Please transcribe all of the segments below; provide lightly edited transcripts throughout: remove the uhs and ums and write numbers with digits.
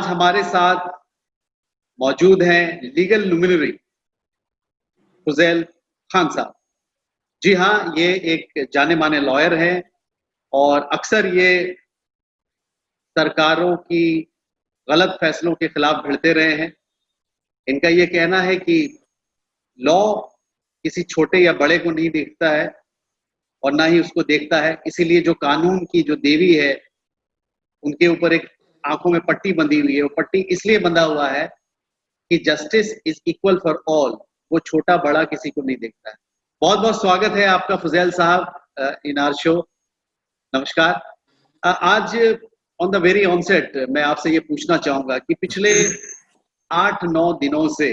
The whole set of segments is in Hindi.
आज हमारे साथ मौजूद हैं लीगल लुमिनरी फुजैल खान साहब। जी हाँ, ये एक जाने माने लॉयर हैं और अक्सर ये सरकारों की गलत फैसलों के खिलाफ भिड़ते रहे हैं। इनका ये कहना है कि लॉ किसी छोटे या बड़े को नहीं देखता है और ना ही उसको देखता है, इसीलिए जो कानून की जो देवी है उनके ऊपर एक आंखों में पट्टी बंधी हुई है। वो पट्टी इसलिए बंधा हुआ है कि justice is equal for all, वो छोटा बड़ा किसी को नहीं देखता है। बहुत बहुत स्वागत है आपका फुजैल साहब इन आवर शो। नमस्कार। आज ऑन द वेरी ऑनसेट मैं आपसे ये पूछना चाहूंगा कि पिछले 8-9 दिनों से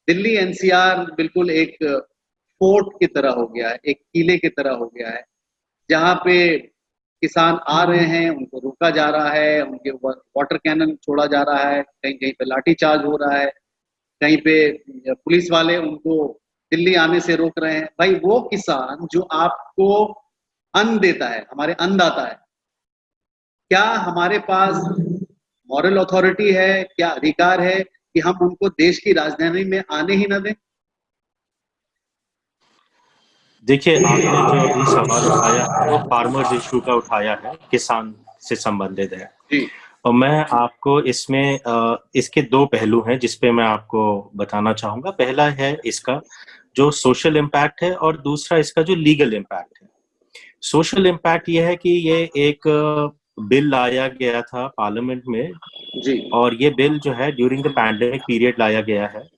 दिल्ली एनसीआर बिल्कुल एक फोर्ट की तरह हो गया है, एक किले की तरह हो गया है, जहां पे किसान आ रहे हैं उनको रोका जा रहा है, उनके ऊपर वाटर कैनन छोड़ा जा रहा है, कहीं कहीं पे लाठी चार्ज हो रहा है, कहीं पे पुलिस वाले उनको दिल्ली आने से रोक रहे हैं। भाई वो किसान जो आपको अन्न देता है, हमारे अन्नदाता है, क्या हमारे पास मॉरल अथॉरिटी है, क्या अधिकार है कि हम उनको देश की राजधानी में आने ही न दें? देखिए, आपने जो अभी सवाल उठाया है वो फार्मर्स इशू का उठाया है, किसान से संबंधित है। जी। और मैं आपको इसमें इसके दो पहलू हैं जिस पे मैं आपको बताना चाहूंगा। पहला है इसका जो सोशल इम्पैक्ट है और दूसरा इसका जो लीगल इम्पैक्ट है। सोशल इम्पैक्ट ये है कि ये एक बिल लाया गया था पार्लियामेंट में जी। और ये बिल जो है ड्यूरिंग द पैंडेमिक पीरियड लाया गया है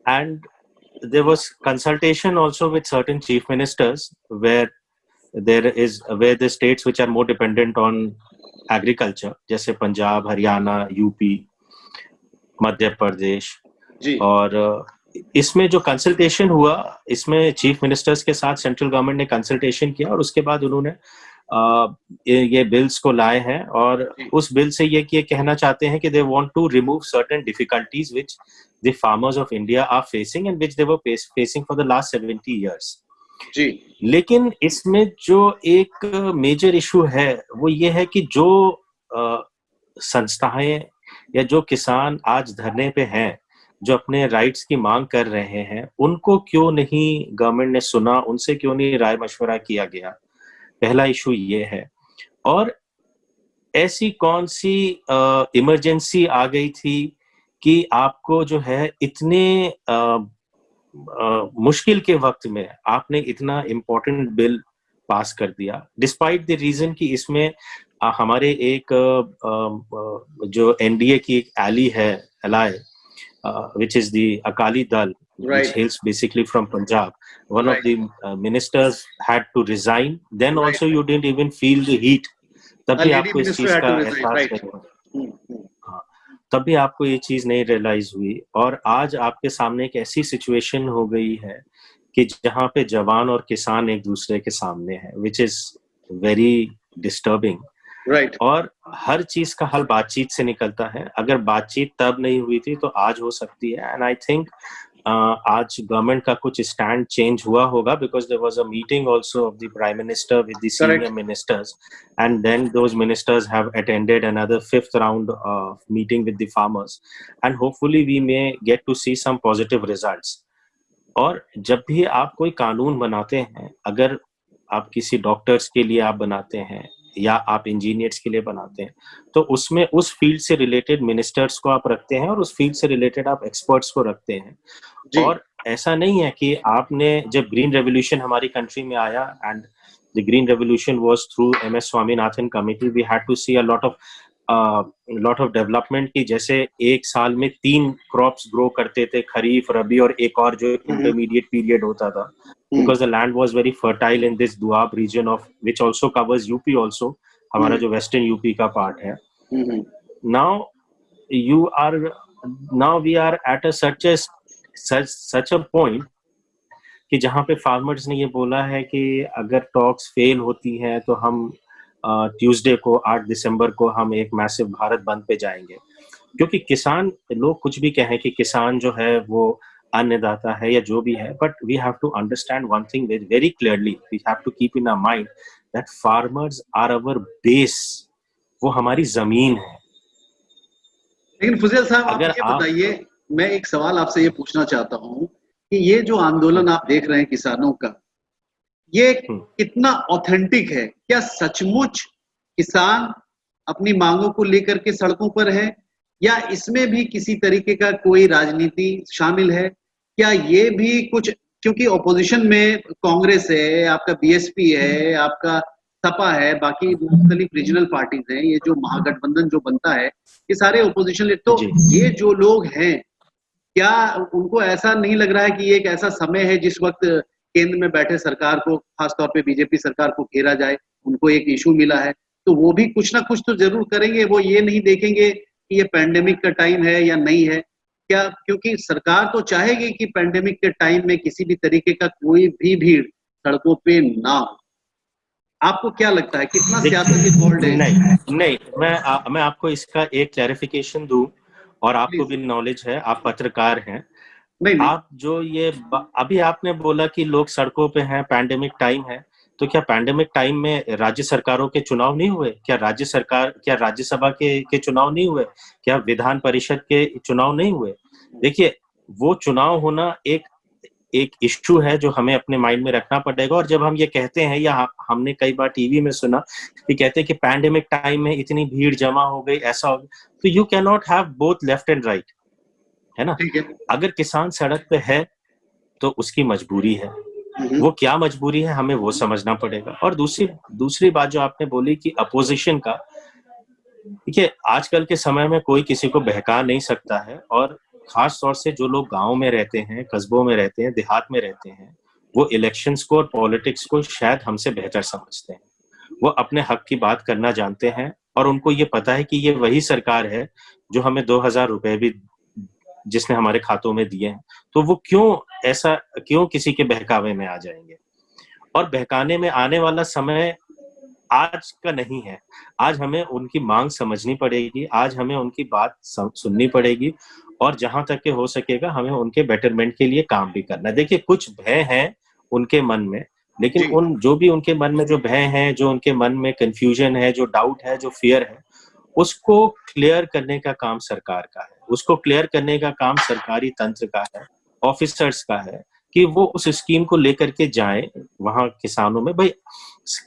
and there was consultation also with certain chief ministers where the states which are more dependent on agriculture जैसे पंजाब, हरियाणा, यूपी, मध्य प्रदेश। और इसमें जो कंसल्टेशन हुआ, इसमें चीफ मिनिस्टर्स के साथ सेंट्रल गवर्नमेंट ने कंसल्टेशन किया और उसके बाद उन्होंने ये बिल्स को लाए हैं और उस बिल से ये कहना चाहते हैं कि they want to remove certain difficulties which the farmers of India are facing and which they were facing for the last 70 years. जी। लेकिन इसमें जो एक मेजर इशू है वो ये है कि जो संस्थाएं या जो किसान आज धरने पे हैं, जो अपने राइट्स की मांग कर रहे हैं, उनको क्यों नहीं गवर्नमेंट ने सुना, उनसे क्यों नहीं राय मशवरा किया गया? पहला इशू ये है। और ऐसी कौन सी इमरजेंसी आ गई थी कि आपको जो है इतने मुश्किल के वक्त में आपने इतना इम्पोर्टेंट बिल पास कर दिया, डिस्पाइट द रीजन कि इसमें हमारे एक जो एनडीए की एक एली है, ally, which is the Akali Dal, which hails basically from Punjab. One of the ministers had to resign. Then also you didn't even feel the heat. तब भी आपको इस चीज का एहसास नहीं हुआ। तब भी आपको ये चीज नहीं रियलाइज हुई और आज आपके सामने एक ऐसी सिचुएशन हो गई है कि जहाँ पे जवान और किसान एक दूसरे के सामने है, which is very disturbing. और हर चीज का हल बातचीत से निकलता है। अगर बातचीत तब नहीं हुई थी तो आज हो सकती है। एंड आई थिंक आज गवर्नमेंट का कुछ स्टैंड चेंज हुआ होगा because there was a meeting also of the prime minister with the senior ministers and then those ministers have attended another 5th round of meeting with the farmers and hopefully we may get to see some positive results. और जब भी आप कोई कानून बनाते हैं, अगर आप किसी डॉक्टर्स के लिए आप बनाते हैं या आप इंजीनियर्स के लिए बनाते हैं, तो उसमें उस फील्ड से रिलेटेड मिनिस्टर्स को आप रखते हैं और उस फील्ड से रिलेटेड आप एक्सपर्ट्स को रखते हैं। और ऐसा नहीं है कि आपने, जब ग्रीन रेवोल्यूशन हमारी कंट्री में आया and the green revolution was through MS Swaminathan committee, we had to see a lot of development की जैसे एक साल में 3 क्रॉप्स ग्रो करते थे, खरीफ, रबी और एक और जो इंटरमीडिएट पीरियड होता था, because the land was very fertile in this Doab region of which also covers UP also, हमारा जो western UP का part है। Now we are at such a point कि जहाँ पे फार्मर्स ने ये बोला है कि अगर टॉक्स फेल होती हैं तो हम ट्यूसडे को 8 दिसंबर को हम एक मैसिव भारत बंद पे जाएंगे। क्योंकि किसान, लोग कुछ भी कहें कि किसान जो है वो अन्नदाता है या जो भी है, but we have to understand one thing very clearly, we have to keep in our mind that farmers are our base, वो हमारी जमीन है। लेकिन फुजैल साहब आप अगर ये आप बताइए, मैं एक सवाल आपसे ये पूछना चाहता हूँ कि ये जो आंदोलन आप देख रहे हैं किसानों का, ये हम्म, कितना ऑथेंटिक है? क्या सचमुच किसान अपनी मांगों को लेकर के सड़कों पर है, या इसमें भी किसी तरीके का कोई राजनीति शामिल है? क्या ये भी कुछ, क्योंकि ऑपोजिशन में कांग्रेस है, आपका बीएसपी है, आपका सपा है, बाकी मुख्तलिफ रीजनल पार्टीज हैं, ये जो महागठबंधन जो बनता है, ये सारे ऑपोजिशन, तो जी ये जो लोग हैं, क्या उनको ऐसा नहीं लग रहा है कि ये एक ऐसा समय है जिस वक्त केंद्र में बैठे सरकार को, खासतौर पे बीजेपी सरकार को घेरा जाए? उनको एक इशू मिला है तो वो भी कुछ ना कुछ तो जरूर करेंगे, वो ये नहीं देखेंगे कि ये पैंडेमिक का टाइम है या नहीं है। क्या, क्योंकि सरकार तो चाहेगी कि पैंडेमिक के टाइम में किसी भी तरीके का कोई भी भीड़ सड़कों पे ना हो। आपको क्या लगता है, कितना सियासत इन्वॉल्व है नहीं इसमें? नहीं, मैं आपको इसका एक क्लैरिफिकेशन दूं, और आपको प्लीज। भी नॉलेज है, आप पत्रकार हैं। नहीं नहीं। आप जो ये अभी आपने बोला कि लोग सड़कों पे हैं, पैंडेमिक टाइम है, तो क्या पैंडेमिक टाइम में राज्य सरकारों के चुनाव नहीं हुए? क्या राज्यसभा के चुनाव नहीं हुए? क्या विधान परिषद के चुनाव नहीं हुए? देखिए, वो चुनाव होना एक एक इश्यू है जो हमें अपने माइंड में रखना पड़ेगा। और जब हम ये कहते हैं, या हमने कई बार टीवी में सुना कि कहते हैं कि पैंडेमिक टाइम में इतनी भीड़ जमा हो गई, ऐसा हो गया, तो you can not have both left and right, है ना? ठीक है। अगर किसान सड़क पे है तो उसकी मजबूरी है, वो क्या मजबूरी है हमें वो समझना पड़ेगा। और दूसरी दूसरी बात जो आपने बोली कि अपोजिशन का, देखिए आजकल के समय में कोई किसी को बहका नहीं सकता है, और खास तौर से जो लोग गांव में रहते हैं, कस्बों में रहते हैं, देहात में रहते हैं, वो इलेक्शंस को और पॉलिटिक्स को शायद हमसे बेहतर समझते हैं। वो अपने हक की बात करना जानते हैं, और उनको ये पता है कि ये वही सरकार है जो हमें 2,000 रुपए भी जिसने हमारे खातों में दिए हैं, तो वो क्यों किसी के बहकावे में आ जाएंगे? और बहकाने में आने वाला समय आज का नहीं है। आज हमें उनकी मांग समझनी पड़ेगी, आज हमें उनकी बात सुननी पड़ेगी, और जहां तक के हो सकेगा हमें उनके बेटरमेंट के लिए काम भी करना है। देखिए, कुछ भय है उनके मन में, लेकिन जी। उन जो भी उनके मन में जो भय है, जो उनके मन में कंफ्यूजन है, जो डाउट है, जो फियर है, उसको क्लियर करने का काम सरकार का है। उसको क्लियर करने का काम सरकारी तंत्र का है, ऑफिसर्स का है, कि वो उस स्कीम को लेकर के जाएं वहां किसानों में। भाई,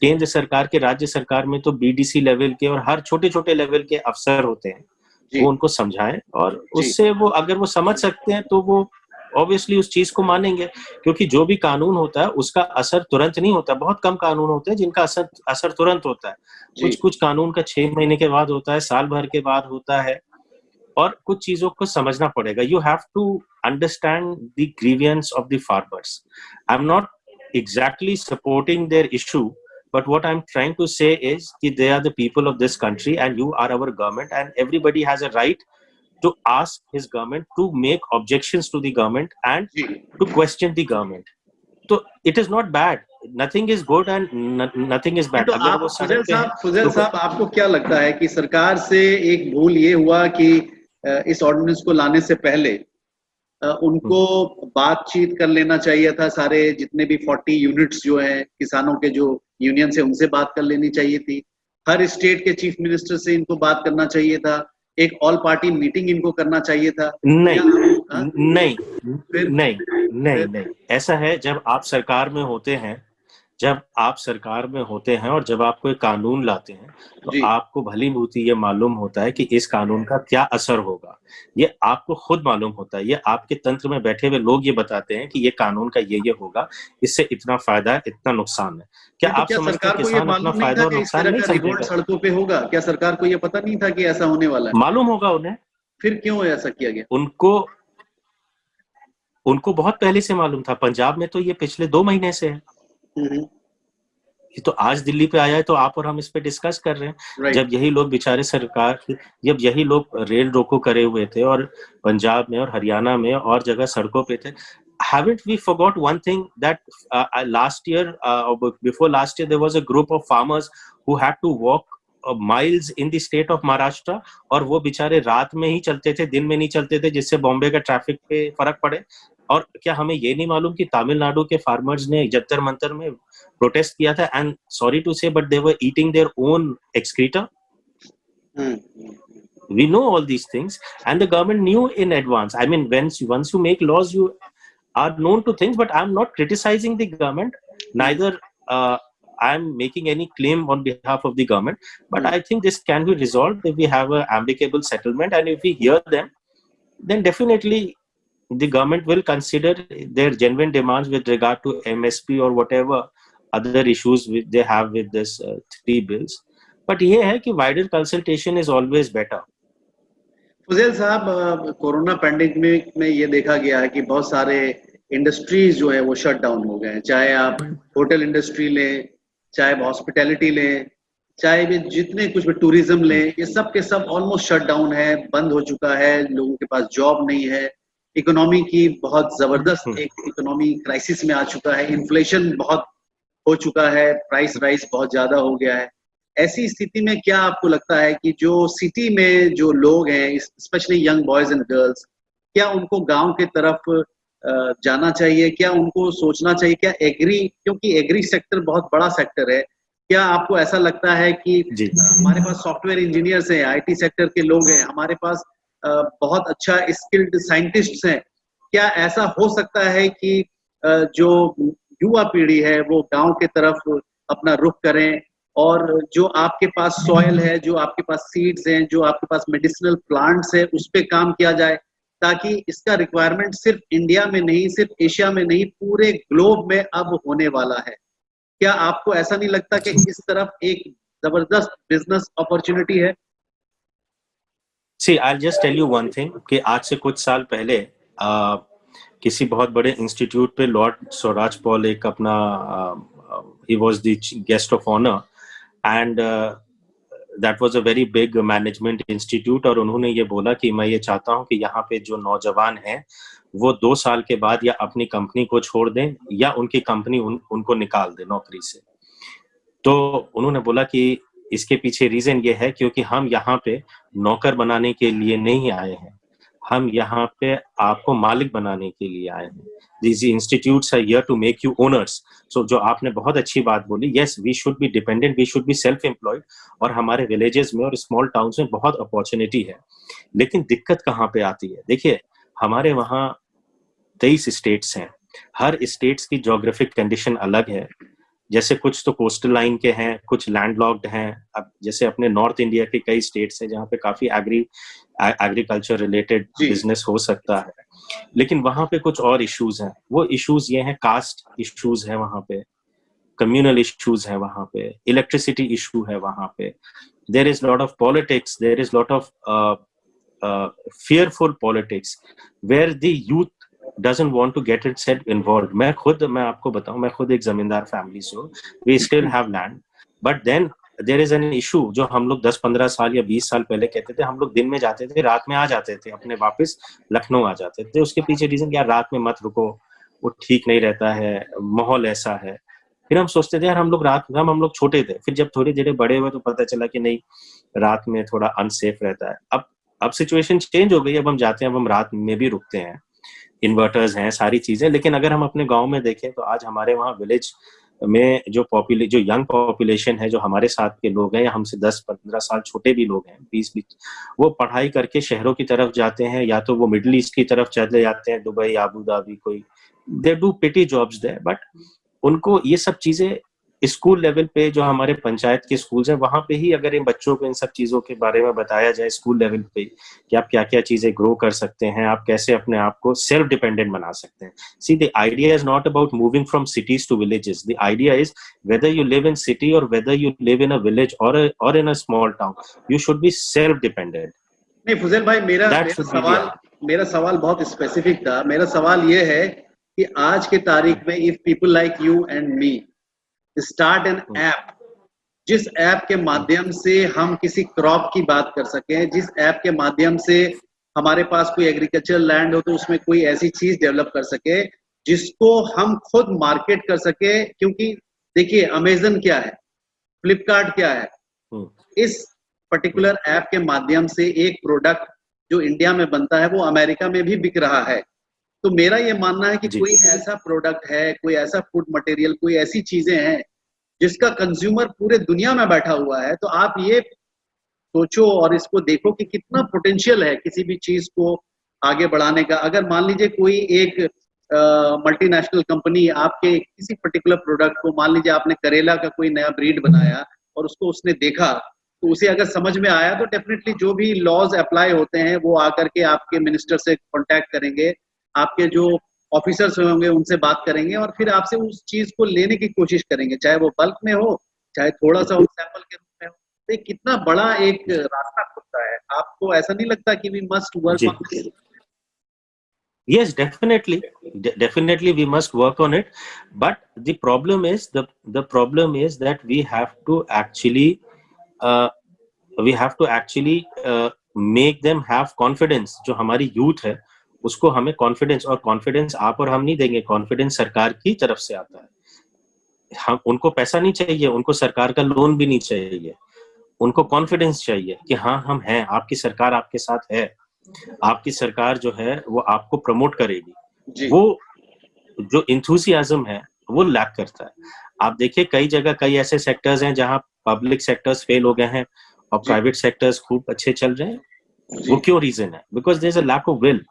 केंद्र सरकार के, राज्य सरकार में तो बीडीसी लेवल के और हर छोटे छोटे लेवल के अफसर होते हैं, जी। वो उनको समझाएं, और जी। उससे वो अगर वो समझ सकते हैं तो वो ऑब्वियसली उस चीज को मानेंगे। क्योंकि जो भी कानून होता है उसका असर तुरंत नहीं होता। बहुत कम कानून होते हैं जिनका असर असर तुरंत होता है। जी। कुछ कुछ कानून का 6 महीने के बाद होता है, साल भर के बाद होता है, और कुछ चीजों को समझना पड़ेगा। You have to understand the grievances of the farmers. I am not exactly supporting their issue, but what I'm trying to say is that they are the people of this country and you are our government, and everybody has a right to ask his government, to make objections to the government, and जी। to question the government. So it is not bad, nothing is good and nothing is नहीं, तो bad अगर आप वो सड़क पे हैं फुजैल तो साहब, आपको क्या लगता है कि सरकार से एक भूल ये हुआ कि इस ऑर्डिनेंस को लाने से पहले उनको बातचीत कर लेना चाहिए था, सारे जितने भी 40 यूनिट्स जो हैं किसानों के जो यूनियन से, उनसे बात कर लेनी चाहिए थी। हर स्टेट के चीफ मिनिस्टर से इनको बात करना चाहिए था, एक ऑल पार्टी मीटिंग इनको करना चाहिए था। या नहीं हाँ? नहीं फिर नहीं नहीं फिर नहीं, ऐसा है, जब आप सरकार में होते हैं और जब आप कोई कानून लाते हैं, तो जी। आपको भली भांति ये मालूम होता है कि इस कानून का क्या असर होगा। ये आपको खुद मालूम होता है, ये आपके तंत्र में बैठे हुए लोग ये बताते हैं कि ये कानून का ये होगा, इससे इतना फायदा है, इतना नुकसान है। क्या नहीं, तो आप क्या समझते हैं सरकार को ये किसान अपना मालूम नहीं था फायदा और कि इस नुकसान तरह नहीं का रिवोल्ट समझेगा? सड़कों पे होगा? क्या सरकार को ये पता नहीं था कि ऐसा होने वाला है? मालूम होगा उन्हें। फिर क्यों ऐसा किया गया? उनको उनको बहुत पहले से मालूम था। पंजाब में तो ये पिछले 2 महीने से है। हम्म। ये तो आज दिल्ली पे आया है, तो आप और हम इस पे डिस्कस कर रहे हैं। राइट। जब यही लोग बेचारे जब यही लोग रेल रोको करे हुए थे, और पंजाब में और हरियाणा में और जगह सड़कों पे थे, haven't we forgot one thing that last year or before last year there was a group of farmers who had to walk miles in the state of Maharashtra, और वो बेचारे रात में ही चलते थे, दिन में नहीं चलते थे, जिससे बॉम्बे का ट्रैफिक पे फर्क पड़े। और क्या हमें ये नहीं मालूम कि तमिलनाडु के फार्मर्स ने जंतर मंतर में प्रोटेस्ट किया था, एंड सॉरी टू से but they were eating their own excreta. We know all these things, and the government knew in advance. I mean, once you make laws, you are known to things. But I'm not criticizing the government, neither I'm making any claim on behalf of the government. But I think this can be resolved if we have an amicable settlement, and if we hear them, then definitely the government will consider their genuine demands with regard to MSP or whatever other issues they have with this 3 bills. But ये है कि wider consultation is always better. फुज़ैल साहब, कोरोना पैंडेमिक में ये देखा गया है कि बहुत सारे इंडस्ट्रीज जो है वो शट डाउन हो गए हैं, चाहे आप होटल इंडस्ट्री लें, चाहे हॉस्पिटैलिटी लें, चाहे भी जितने कुछ भी टूरिज्म लें, ये सब के सब ऑलमोस्ट शट डाउन है, बंद हो चुका है, लोगों के पास जॉब नहीं है, इकोनॉमी की बहुत जबरदस्त एक इकोनॉमी क्राइसिस में आ चुका है, इन्फ्लेशन बहुत हो चुका है, प्राइस राइज बहुत ज्यादा हो गया है। ऐसी स्थिति में क्या आपको लगता है कि जो सिटी में जो लोग हैं, specially young boys and girls, क्या उनको गांव के तरफ जाना चाहिए, क्या उनको सोचना चाहिए, क्या क्योंकि एग्री सेक्टर बहुत बड़ा सेक्टर है, क्या आपको ऐसा लगता है कि हमारे पास सॉफ्टवेयर इंजीनियर्स हैं, IT सेक्टर के लोग हैं, हमारे पास बहुत अच्छा स्किल्ड साइंटिस्ट्स हैं, क्या ऐसा हो सकता है कि जो युवा पीढ़ी है वो गांव के तरफ अपना रुख करें, और जो आपके पास सॉइल है, जो आपके पास सीड्स हैं, जो आपके पास मेडिसिनल प्लांट्स है, उस पे काम किया जाए, ताकि इसका रिक्वायरमेंट सिर्फ इंडिया में नहीं, सिर्फ एशिया में नहीं, पूरे ग्लोब में अब होने वाला है। क्या आपको ऐसा नहीं लगता कि इस तरफ एक जबरदस्त बिजनेस अपॉर्चुनिटी है? See, I'll just tell you one thing कि आज से कुछ साल पहले किसी बहुत बड़े इंस्टीट्यूट पे लॉर्ड स्वराज पॉल एक अपना he was the guest of honor and that was a very big management institute, और उन्होंने ये बोला कि मैं ये चाहता हूँ कि यहाँ पे जो नौजवान हैं वो 2 साल के बाद या अपनी कंपनी को छोड़ दें या उनकी कंपनी उनको निकाल दे नौकरी से। तो उन्होंने बोला कि इसके पीछे रीजन ये है क्योंकि हम यहाँ पे नौकर बनाने के लिए नहीं आए हैं, हम यहाँ पे आपको मालिक बनाने के लिए आए हैं। These institutes are here to make you owners. So जो आपने बहुत अच्छी बात बोली, yes, we should be dependent, we should be self-employed, और हमारे villages में और small towns में बहुत opportunity है। लेकिन दिक्कत कहाँ पे आती है? देखिए, हमारे वहाँ 23 states हैं, हर states की geographic condition अलग है। जैसे कुछ तो कोस्टल लाइन के हैं, कुछ लैंडलॉक्ड हैं। अब जैसे अपने नॉर्थ इंडिया के कई स्टेट्स हैं जहाँ पे काफी एग्रीकल्चर रिलेटेड बिजनेस हो सकता है, लेकिन वहां पे कुछ और इश्यूज हैं। वो इश्यूज ये हैं, कास्ट इश्यूज है वहां पे, कम्युनल इश्यूज है वहां पे, इलेक्ट्रिसिटी इशू है वहां पे, there is lot of politics, there is lot of fearful politics where the youth doesn't want to get itself involved. मैं आपको बताऊं, मैं खुद एक जमींदार फैमिली से हूँ, we still have land, but then there is an issue जो हम लोग 10-15 साल या 20 साल पहले कहते थे, हम लोग दिन में जाते थे, रात में आ जाते थे, अपने वापस लखनऊ आ जाते थे। उसके पीछे रीजन क्या, रात में मत रुको, वो ठीक नहीं रहता है, माहौल ऐसा है। फिर हम सोचते थे यार हम लोग छोटे थे, फिर जब थोड़ी देर बड़े हुए तो पता चला कि नहीं, रात में थोड़ा अनसेफ रहता है। अब सिचुएशन चेंज हो गई, अब हम जाते हैं, अब हम रात में भी रुकते हैं, इन्वर्टर्स हैं, सारी चीजें। लेकिन अगर हम अपने गांव में देखें तो आज हमारे वहाँ विलेज में जो यंग पॉपुलेशन है, जो हमारे साथ के लोग हैं या हमसे 10-15 साल छोटे भी लोग हैं, 20, वो पढ़ाई करके शहरों की तरफ जाते हैं, या तो वो मिडिल ईस्ट की तरफ चले जाते हैं, Dubai, Abu Dhabi they do petty jobs there. But उनको ये सब चीजें स्कूल लेवल पे, जो हमारे पंचायत के स्कूल्स हैं, वहां पे ही अगर इन बच्चों को इन सब चीजों के बारे में बताया जाए स्कूल लेवल पे कि आप क्या क्या चीजें ग्रो कर सकते हैं, आप कैसे अपने आप को सेल्फ डिपेंडेंट बना सकते हैं। See, the idea is not about moving from cities to villages, the idea is whether you live in city और whether you live in a village और in a small town, you should be self dependent. नहीं फुज़ैल भाई, मेरा सवाल बहुत स्पेसिफिक था। मेरा सवाल ये है कि आज के तारीख में if people like you and me start an app, जिस ऐप के माध्यम से हम किसी क्रॉप की बात कर सकें, जिस ऐप के माध्यम से हमारे पास कोई एग्रीकल्चर लैंड हो तो उसमें कोई ऐसी चीज डेवलप कर सके जिसको हम खुद मार्केट कर सके। क्योंकि देखिए, अमेजन क्या है, फ्लिपकार्ट क्या है, इस पर्टिकुलर ऐप के माध्यम से एक प्रोडक्ट जो इंडिया में बनता है वो अमेरिका में भी बिक रहा है। तो मेरा ये मानना है कि कोई ऐसा प्रोडक्ट है, कोई ऐसा फूड मटेरियल, कोई ऐसी चीजें हैं जिसका कंज्यूमर पूरे दुनिया में बैठा हुआ है, तो आप ये सोचो और इसको देखो कि कितना पोटेंशियल है किसी भी चीज को आगे बढ़ाने का। अगर मान लीजिए कोई एक मल्टीनेशनल कंपनी आपके किसी पर्टिकुलर प्रोडक्ट को, मान लीजिए आपने करेला का कोई नया ब्रीड बनाया और उसको उसने देखा, तो उसे अगर समझ में आया तो डेफिनेटली जो भी लॉज अप्लाई होते हैं वो आकर के आपके मिनिस्टर से कांटेक्ट करेंगे, आपके जो ऑफिसर्स होंगे उनसे बात करेंगे और फिर आपसे उस चीज को लेने की कोशिश करेंगे, चाहे वो बल्क में हो, चाहे थोड़ा सा हो सैंपल के रूप में हो। तो कितना बड़ा एक रास्ता खुलता है। आपको ऐसा नहीं लगता कि we must work on this? Yes, definitely we must work on it, but the problem is that we have to actually make them have confidence. जो हमारी यूथ है उसको हमें कॉन्फिडेंस, और कॉन्फिडेंस आप और हम नहीं देंगे, कॉन्फिडेंस सरकार की तरफ से आता है। हम, उनको पैसा नहीं चाहिए, उनको सरकार का लोन भी नहीं चाहिए, उनको कॉन्फिडेंस चाहिए कि हाँ हम हैं, आपकी सरकार आपके साथ है, आपकी सरकार जो है वो आपको प्रमोट करेगी। वो जो इंथुसियाज्म है वो लैक करता है। आप देखिए कई जगह कई ऐसे सेक्टर्स हैं जहां पब्लिक सेक्टर्स फेल हो गए हैं और प्राइवेट सेक्टर्स खूब अच्छे चल रहे हैं। वो क्यों रीजन है? Because there is a lack of will,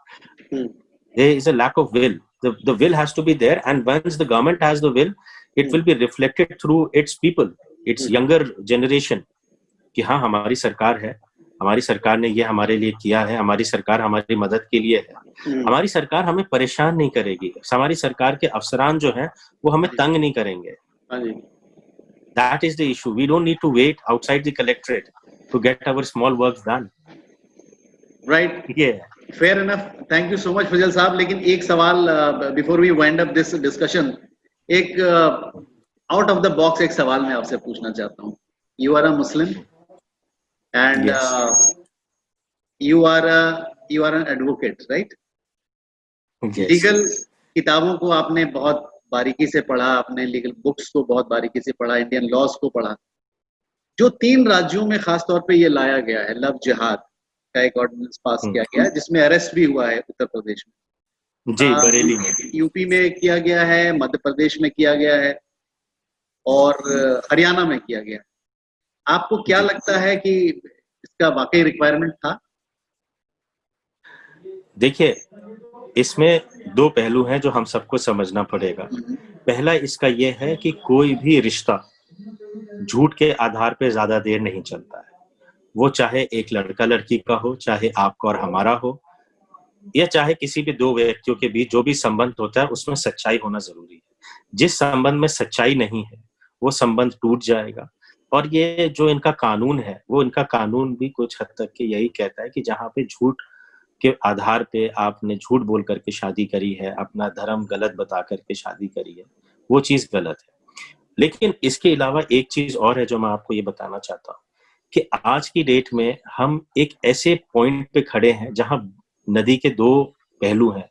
there is a lack of will. The will has to be there, and once the government has the will, it will be reflected through its people, its younger generation, कि हाँ हमारी सरकार है, हमारी सरकार ने ये हमारे लिए किया है, हमारी सरकार हमारी मदद के लिए है, हमारी सरकार हमें परेशान नहीं करेगी, हमारी सरकार के अफसरान जो हैं वो हमें तंग नहीं करेंगे। That is the issue. We don't need to wait outside the collectorate to get our small works done. Right. Yeah. Fair enough. Thank you so much फजल साहब। लेकिन एक सवाल before we wind up this discussion, एक out of the box एक सवाल मैं आपसे पूछना चाहता हूँ। You are a Muslim and Yes. you are an advocate, right? Yes. Legal किताबों को आपने बहुत बारीकी से पढ़ा, आपने लीगल बुक्स को बहुत बारीकी से पढ़ा, इंडियन लॉज को पढ़ा। जो 3 राज्यों में खास तौर पे ये लाया गया है, लव जिहाद का एक ऑर्डिनेंस पास किया गया है जिसमें अरेस्ट भी हुआ है उत्तर प्रदेश में, जी, बरेली में, यूपी में किया गया है, मध्य प्रदेश में किया गया है और हरियाणा में किया गया है। आपको क्या लगता है कि इसका वाकई रिक्वायरमेंट था? देखिए इसमें 2 पहलू हैं जो हम सबको समझना पड़ेगा। पहला इसका यह है कि कोई भी रिश्ता झूठ के आधार पे ज्यादा देर नहीं चलता है। वो चाहे एक लड़का लड़की का हो, चाहे आपका और हमारा हो, या चाहे किसी भी 2 व्यक्तियों के बीच जो भी संबंध होता है उसमें सच्चाई होना जरूरी है। जिस संबंध में सच्चाई नहीं है वो संबंध टूट जाएगा। और ये जो इनका कानून है वो इनका कानून भी कुछ हद तक के यही कहता है कि जहाँ पे झूठ के आधार पे आपने झूठ बोल करके शादी करी है, अपना धर्म गलत बता करके शादी करी है, वो चीज गलत है। लेकिन इसके अलावा एक चीज और है जो मैं आपको ये बताना चाहता हूँ कि आज की डेट में हम एक ऐसे पॉइंट पे खड़े हैं जहां नदी के 2 पहलू हैं।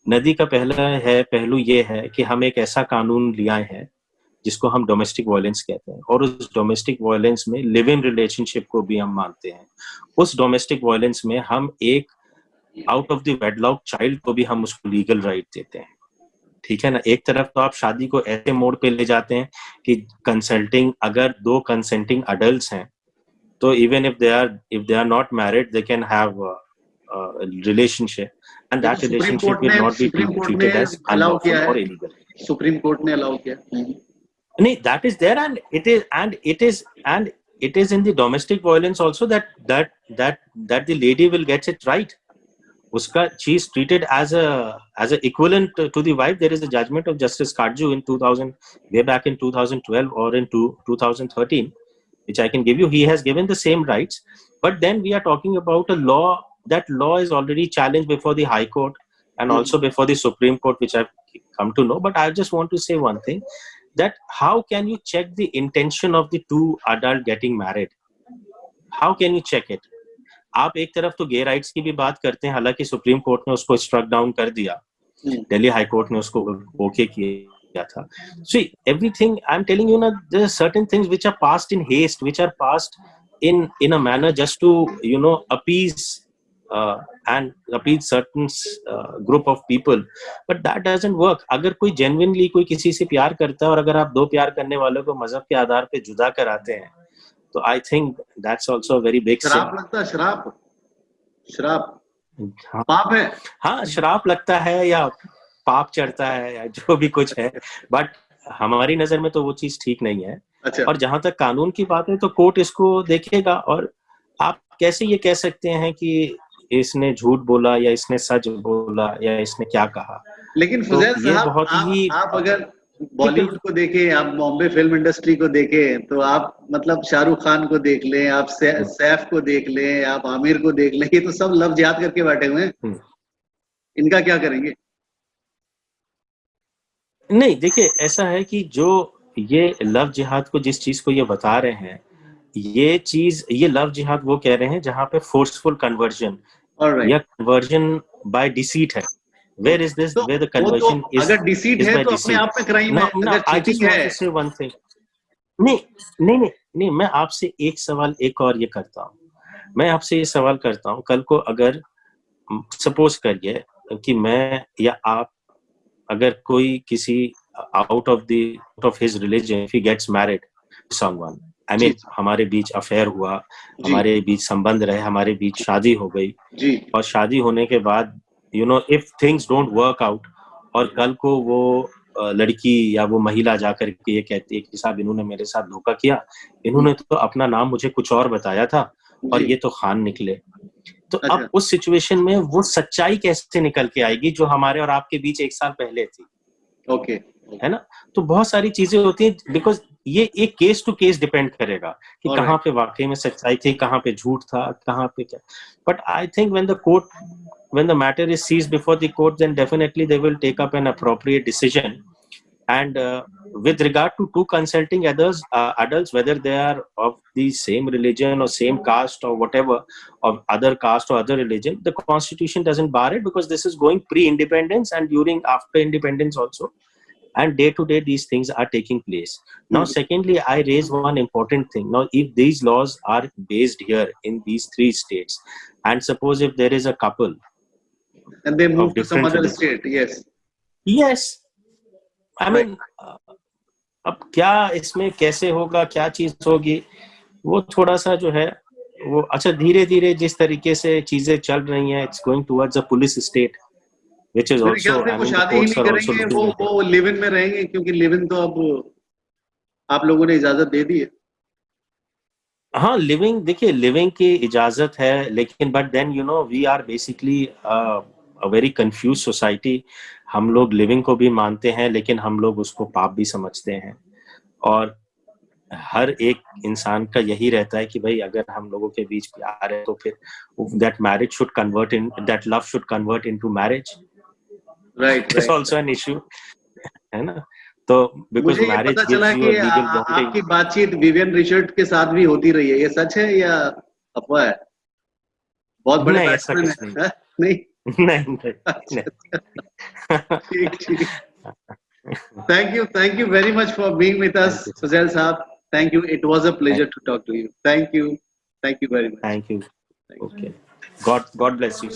नदी का पहलू ये है कि हम एक ऐसा कानून ले आए हैं जिसको हम डोमेस्टिक वायलेंस कहते हैं, और उस डोमेस्टिक वायलेंस में लिव इन रिलेशनशिप को भी हम मानते हैं। उस डोमेस्टिक वायलेंस में हम एक out of the wedlock child को भी हम उसको लीगल राइट देते हैं। ठीक है ना? एक तरफ तो आप शादी को ऐसे मोड पे ले जाते हैं कि कंसल्टिंग, अगर 2 कंसेंटिंग अडल्ट्स हैं तो even if they are not married they can have relationship, and that relationship will not be treated as unlawful और इलीगल। सुप्रीम कोर्ट ने अलाउ किया। नहीं, that is there, and it is in the domestic violence also that the lady will get it right. Uska she is treated as a equivalent to the wife. There is a judgment of Justice Karju in 2000, way back in 2012 or in 2013, which I can give you. He has given the same rights, but then we are talking about a law. That law is already challenged before the High Court and also before the Supreme Court, which I've come to know. But I just want to say one thing, that how can you check the intention of the 2 adults getting married? How can you check it? आप एक तरफ तो गे राइट्स की भी बात करते हैं, हालांकि सुप्रीम कोर्ट ने उसको स्ट्रक डाउन कर दिया, दिल्ली हाई कोर्ट ने उसको ओके किया था। See, everything I'm telling you now, there are certain things which are passed in haste, which are passed in a manner just to appease and appease certain group of people, but that doesn't work. अगर कोई genuinely कोई किसी से प्यार करता है और अगर आप 2 प्यार करने वालों को मजहब के आधार पे जुदा कराते हैं तो I think that's also very big sin. श्राप लगता है, श्राप हाँ, पाप है। हाँ श्राप लगता है या पाप चढ़ता है या जो भी कुछ है, बट हमारी नजर में तो वो चीज ठीक नहीं है। अच्छा, और जहां तक कानून की बात है तो कोर्ट इसको देखेगा। और आप कैसे ये कह सकते हैं कि इसने झूठ बोला या इसने सच बोला या इसने क्या कहा? लेकिन तो फुजैल ये साहब, बहुत ही आप अगर बॉलीवुड को देखें, आप बॉम्बे फिल्म इंडस्ट्री को देखें, तो आप मतलब शाहरुख खान को देख लें, आप सैफ को देख लें, आप आमिर को देख लें, ये तो सब लव जिहाद करके बैठे हुए हैं। इनका क्या करेंगे? नहीं, देखिए ऐसा है कि जो ये लव जिहाद को जिस चीज को ये बता रहे हैं, ये चीज, ये लव जिहाद वो कह रहे हैं जहां पे फोर्सफुल कन्वर्जन या कन्वर्जन बाय डिसीट है। Where is this? तो Where the वो तो conversion अगर डिसीट is है by तो अपने deceit? आप में क्राइम है। Now, अगर I just चीटिंग want है, to say one thing. नहीं, नहीं, नहीं, नहीं, मैं आपसे एक सवाल एक और ये करता हूँ। मैं आपसे ये सवाल करता हूँ, कल को अगर सपोज करिए कि मैं या आप, अगर कोई किसी out of his religion, if he gets married to someone, I mean, हमारे बीच अफेयर हुआ, हमारे बीच संबंध रहे, हमारे बीच शादी हो गई, और शादी होने के बाद if things don't work out, और कल को वो लड़की या वो महिला जाकर के ये कहती है कि साहब इन्होंने मेरे साथ धोखा किया, इन्होंने तो अपना नाम मुझे कुछ और बताया था और ये तो खान निकले, तो अब उस सिचुएशन में वो सच्चाई कैसे निकल के आएगी जो हमारे और आपके बीच 1 साल पहले थी? ओके, है ना? तो बहुत सारी चीजें होती हैं, बिकॉज ये एक केस टू केस डिपेंड करेगा कि कहाँ पे वाकई में सच्चाई थी, कहाँ पे झूठ था, कहाँ पे क्या। But I think when the matter is seized before the court, then definitely they will take up an appropriate decision. And with regard to two consulting adults, whether they are of the same religion or same caste or whatever, of other caste or other religion, the constitution doesn't bar it, because this is going pre-independence and during after independence also, and day to day these things are taking place. Now secondly, I raise one important thing. Now if these laws are based here in these 3 states, and suppose if there is a couple and they move to some other state, yes, I mean, अब क्या इसमें कैसे होगा, क्या चीज होगी, वो थोड़ा सा जो है वो, अच्छा धीरे धीरे जिस तरीके से चीजें चल रही हैं, it's going towards a police state, which is also, वो शादी ही नहीं करेंगे, वो लिव इन में रहेंगे, क्योंकि लिव इन तो अब आप लोगों ने इजाजत दे दी है। हाँ, लिविंग, देखिए लिविंग की इजाजत है, लेकिन but then we are basically a very confuse society. हम लोग लिविंग को भी मानते हैं, लेकिन हम लोग उसको पाप भी समझते हैं, और हर एक इंसान का यही रहता है कि भाई अगर हम लोगों के बीच प्यार है तो फिर that marriage should convert in, that love should convert into marriage. Right, it's also an issue, है ना? तो because marriage gives you a legal bonding. आपकी बातचीत विवियन रिचर्ड के साथ भी होती रही है, ये सच है या अफवाह है? बहुत बड़े बैट्समैन हैं। नहीं नहीं। ठीक। Thank you very much for being with us, Fuzail Saab. Thank you. It was a pleasure to talk to you. Thank you very much. Thank you. Okay. God bless you.